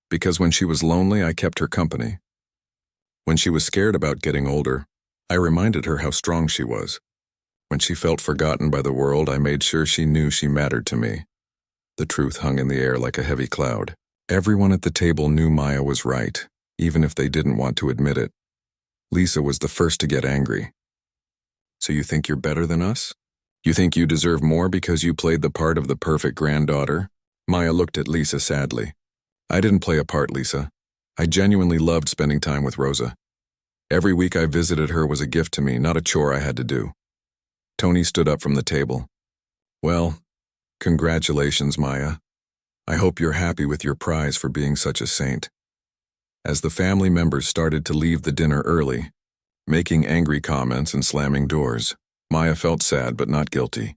Speaker 1: "Because when she was lonely, I kept her company. When she was scared about getting older, I reminded her how strong she was. When she felt forgotten by the world, I made sure she knew she mattered to me." The truth hung in the air like a heavy cloud. Everyone at the table knew Maya was right, even if they didn't want to admit it. Lisa was the first to get angry. "So you think you're better than us? You think you deserve more because you played the part of the perfect granddaughter?" Maya looked at Lisa sadly. "I didn't play a part, Lisa. I genuinely loved spending time with Rosa. Every week I visited her was a gift to me, not a chore I had to do. Tony stood up from the table. Well, congratulations, Maya. I hope you're happy with your prize for being such a saint. As the family members started to leave the dinner early, making angry comments and slamming doors, Maya felt sad but not guilty.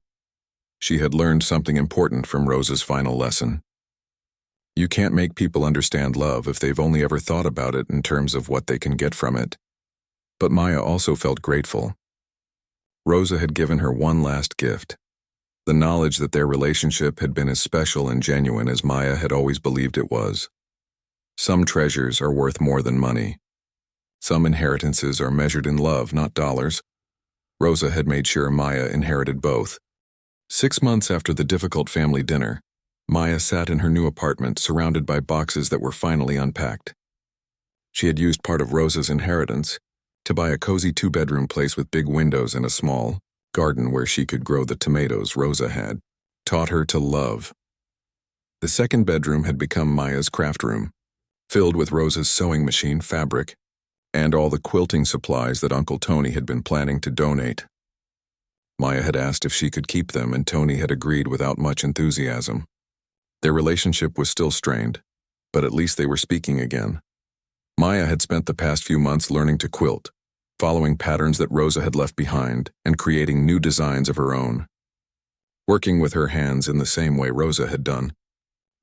Speaker 1: She had learned something important from Rosa's final lesson. You can't make people understand love if they've only ever thought about it in terms of what they can get from it. But Maya also felt grateful. Rosa had given her one last gift, the knowledge that their relationship had been as special and genuine as Maya had always believed it was. Some treasures are worth more than money. Some inheritances are measured in love, not dollars. Rosa had made sure Maya inherited both. 6 months after the difficult family dinner, Maya sat in her new apartment surrounded by boxes that were finally unpacked. She had used part of Rosa's inheritance to buy a cozy 2-bedroom place with big windows and a small garden where she could grow the tomatoes Rosa had taught her to love. The second bedroom had become Maya's craft room, filled with Rosa's sewing machine, fabric, and all the quilting supplies that Uncle Tony had been planning to donate. Maya had asked if she could keep them, and Tony had agreed without much enthusiasm. Their relationship was still strained, but at least they were speaking again. Maya had spent the past few months learning to quilt, following patterns that Rosa had left behind and creating new designs of her own. Working with her hands in the same way Rosa had done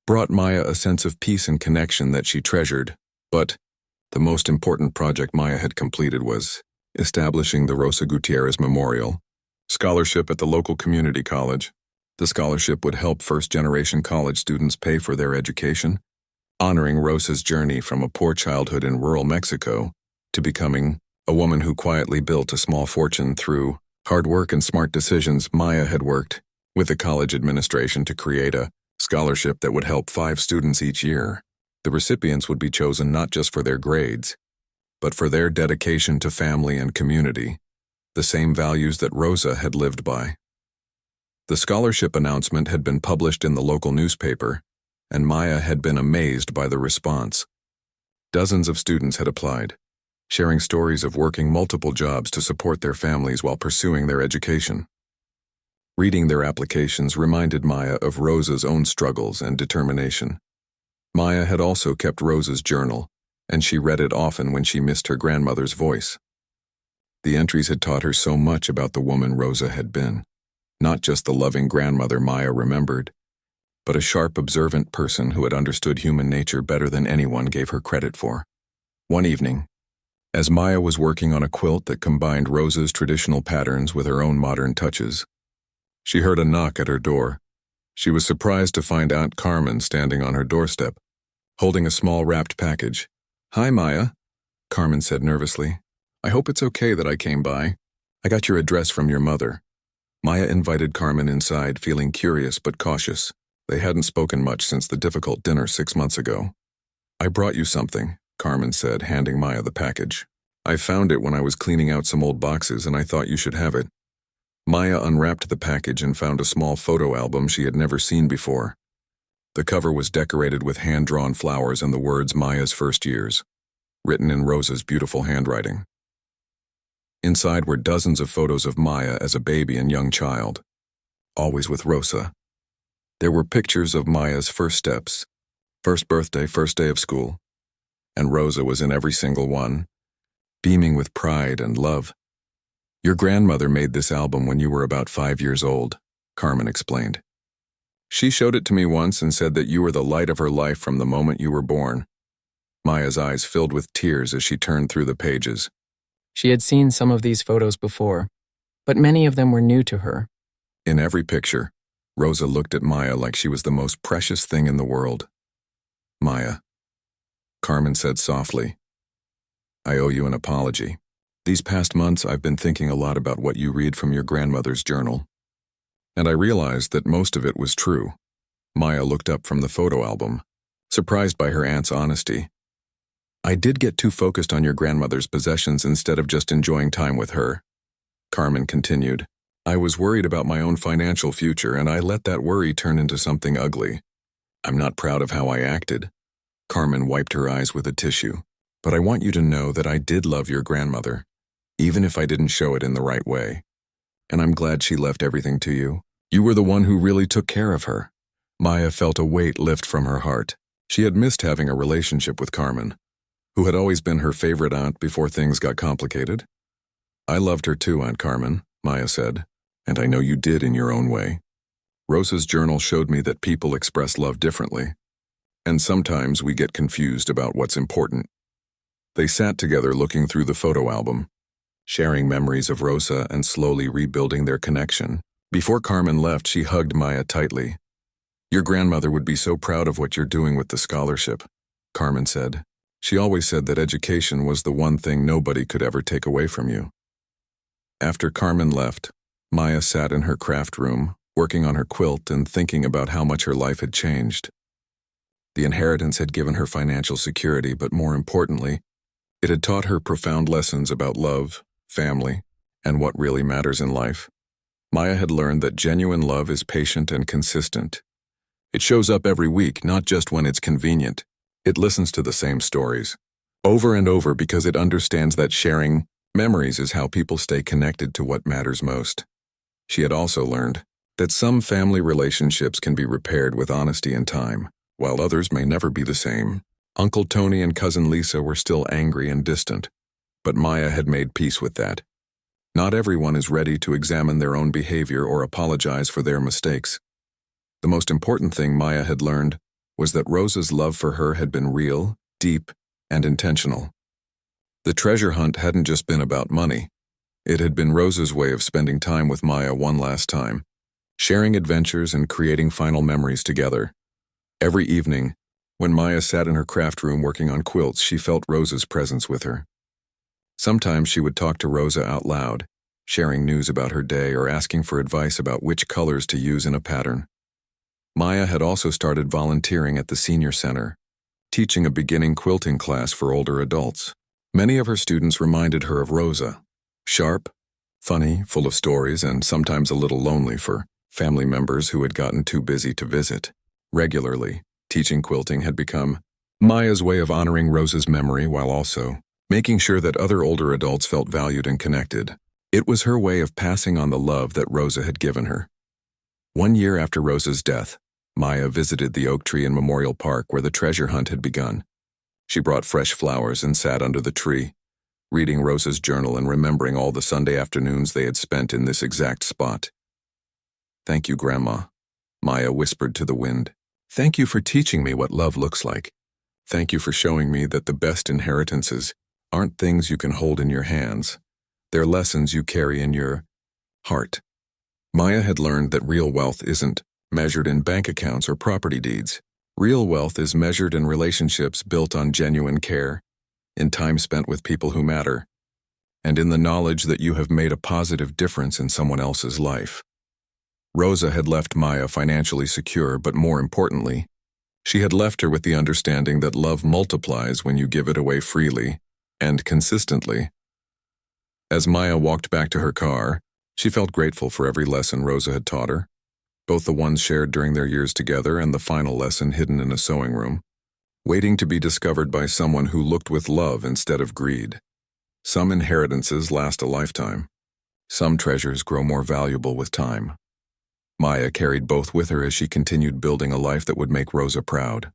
Speaker 1: brought Maya a sense of peace and connection that she treasured, but the most important project Maya had completed was establishing the Rosa Gutierrez Memorial Scholarship at the local community college. The scholarship would help first-generation college students pay for their education, honoring Rosa's journey from a poor childhood in rural Mexico to becoming a woman who quietly built a small fortune through hard work and smart decisions. Maya had worked with the college administration to create a scholarship that would help 5 students each year. The recipients would be chosen not just for their grades, but for their dedication to family and community, the same values that Rosa had lived by. The scholarship announcement had been published in the local newspaper, and Maya had been amazed by the response. Dozens of students had applied, sharing stories of working multiple jobs to support their families while pursuing their education. Reading their applications reminded Maya of Rosa's own struggles and determination. Maya had also kept Rosa's journal, and she read it often when she missed her grandmother's voice. The entries had taught her so much about the woman Rosa had been. Not just the loving grandmother Maya remembered, but a sharp, observant person who had understood human nature better than anyone gave her credit for. One evening, as Maya was working on a quilt that combined Rosa's traditional patterns with her own modern touches, she heard a knock at her door. She was surprised to find Aunt Carmen standing on her doorstep, holding a small wrapped package. "Hi, Maya," Carmen said nervously. "I hope it's okay that I came by. I got your address from your mother." Maya invited Carmen inside, feeling curious but cautious. They hadn't spoken much since the difficult dinner 6 months ago. "I brought you something," Carmen said, handing Maya the package. "I found it when I was cleaning out some old boxes, and I thought you should have it." Maya unwrapped the package and found a small photo album she had never seen before. The cover was decorated with hand-drawn flowers and the words "Maya's First Years," written in Rosa's beautiful handwriting. Inside were dozens of photos of Maya as a baby and young child, always with Rosa. There were pictures of Maya's first steps, first birthday, first day of school, and Rosa was in every single one, beaming with pride and love. "Your grandmother made this album when you were about 5 years old," Carmen explained. "She showed it to me once and said that you were the light of her life from the moment you were born." Maya's eyes filled with tears as she turned through the pages.
Speaker 3: She had seen some of these photos before, but many of them were new to her.
Speaker 1: In every picture, Rosa looked at Maya like she was the most precious thing in the world. "Maya," Carmen said softly, "I owe you an apology. These past months I've been thinking a lot about what you read from your grandmother's journal, and I realized that most of it was true." Maya looked up from the photo album, surprised by her aunt's honesty. "I did get too focused on your grandmother's possessions instead of just enjoying time with her," Carmen continued. "I was worried about my own financial future, and I let that worry turn into something ugly. I'm not proud of how I acted." Carmen wiped her eyes with a tissue. But I want you to know that I did love your grandmother, even if I didn't show it in the right way. And I'm glad she left everything to you. You were the one who really took care of her." Maya felt a weight lift from her heart. She had missed having a relationship with Carmen, who had always been her favorite aunt before things got complicated. "I loved her too, Aunt Carmen," Maya said, "and I know you did in your own way. Rosa's journal showed me that people express love differently, and sometimes we get confused about what's important." They sat together looking through the photo album, sharing memories of Rosa and slowly rebuilding their connection. Before Carmen left, she hugged Maya tightly. "Your grandmother would be so proud of what you're doing with the scholarship," Carmen said. "She always said that education was the one thing nobody could ever take away from you." After Carmen left, Maya sat in her craft room, working on her quilt and thinking about how much her life had changed. The inheritance had given her financial security, but more importantly, it had taught her profound lessons about love, family, and what really matters in life. Maya had learned that genuine love is patient and consistent. It shows up every week, not just when it's convenient. It listens to the same stories, over and over, because it understands that sharing memories is how people stay connected to what matters most. She had also learned that some family relationships can be repaired with honesty and time, while others may never be the same. Uncle Tony and Cousin Lisa were still angry and distant, but Maya had made peace with that. Not everyone is ready to examine their own behavior or apologize for their mistakes. The most important thing Maya had learned was that Rosa's love for her had been real, deep, and intentional. The treasure hunt hadn't just been about money. It had been Rosa's way of spending time with Maya one last time, sharing adventures and creating final memories together. Every evening, when Maya sat in her craft room working on quilts, she felt Rosa's presence with her. Sometimes she would talk to Rosa out loud, sharing news about her day or asking for advice about which colors to use in a pattern. Maya had also started volunteering at the senior center, teaching a beginning quilting class for older adults. Many of her students reminded her of Rosa, sharp, funny, full of stories, and sometimes a little lonely for family members who had gotten too busy to visit. Regularly, teaching quilting had become Maya's way of honoring Rosa's memory while also making sure that other older adults felt valued and connected. It was her way of passing on the love that Rosa had given her. 1 year after Rosa's death, Maya visited the oak tree in Memorial Park where the treasure hunt had begun. She brought fresh flowers and sat under the tree, reading Rosa's journal and remembering all the Sunday afternoons they had spent in this exact spot. "Thank you, Grandma," Maya whispered to the wind. "Thank you for teaching me what love looks like. Thank you for showing me that the best inheritances aren't things you can hold in your hands. They're lessons you carry in your heart." Maya had learned that real wealth isn't measured in bank accounts or property deeds. Real wealth is measured in relationships built on genuine care, in time spent with people who matter, and in the knowledge that you have made a positive difference in someone else's life. Rosa had left Maya financially secure, but more importantly, she had left her with the understanding that love multiplies when you give it away freely and consistently. As Maya walked back to her car, she felt grateful for every lesson Rosa had taught her, both the ones shared during their years together and the final lesson hidden in a sewing room, waiting to be discovered by someone who looked with love instead of greed. Some inheritances last a lifetime. Some treasures grow more valuable with time. Maya carried both with her as she continued building a life that would make Rosa proud.